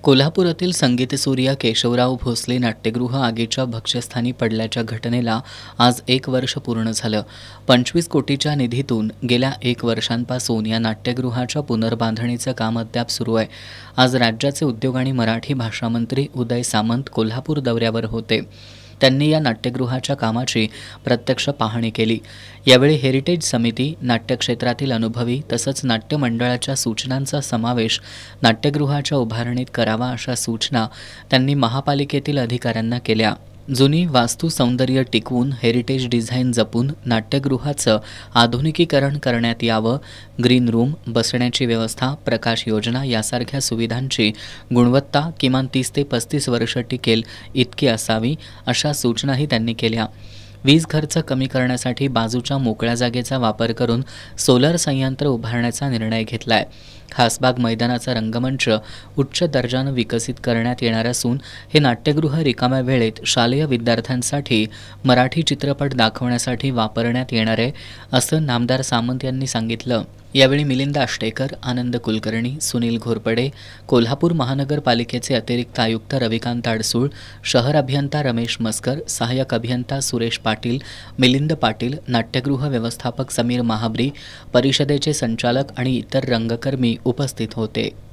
कोल्हापुरातील संगीतसूर्य केशवराव भोसले नाट्यगृह आगीच्या भक्ष्यस्थानी पडल्याच्या घटनेला आज 1 वर्ष पूर्ण झालं. 25 कोटीच्या निधीतून गेल्या 1 वर्षांपासून या नाट्यगृहाच्या पुनर्बांधणीचं काम अद्याप सुरू आहे. आज राज्याचे उद्योग आणि मराठी भाषा मंत्री उदय सामंत कोल्हापूर दौऱ्यावर होते. त्यांनी या नाट्यगृहाच्या कामाची प्रत्यक्ष पाहणी केली. यावेळी हेरिटेज समिती, नाट्यक्षेत्रातील अनुभवी तसंच नाट्य मंडळाच्या सूचनांचा समावेश नाट्यगृहाच्या उभारणीत करावा अशा सूचना त्यांनी महापालिकेतील अधिकाऱ्यांना केल्या. जुनी वास्तू सौंदर्य टिकवून हेरिटेज डिझाईन जपून नाट्यगृहाचं आधुनिकीकरण करण्यात यावं. ग्रीन रूम, बसण्याची व्यवस्था, प्रकाश योजना यासारख्या सुविधांची गुणवत्ता किमान 30 ते 35 वर्ष टिकेल इतकी असावी अशा सूचनाही त्यांनी केल्या. वीज खर्च कमी करण्यासाठी बाजूच्या मोकळ्या जागेचा वापर करून सोलर संयंत्र उभारण्याचा निर्णय घेतलाय. खासबाग मैदानाचा रंगमंच उच्च दर्जानं विकसित करण्यात येणार असून हे नाट्यगृह रिकाम्या वेळेत शालेय विद्यार्थ्यांसाठी मराठी चित्रपट दाखवण्यासाठी वापरण्यात येणार आहे असं नामदार सामंत यांनी सांगितलं. यावेळी मिलिंद आष्टेकर, आनंद कुलकर्णी, सुनील घोरपडे, कोल्हापूर महानगरपालिकेचे अतिरिक्त आयुक्त रविकांत आडसूळ, शहर अभियंता रमेश मस्कर, सहाय्यक अभियंता सुरेश पाटील, मिलिंद पाटील, नाट्यगृह व्यवस्थापक समीर महाबरी, परिषदेचे संचालक आणि इतर रंगकर्मी उपस्थित होते.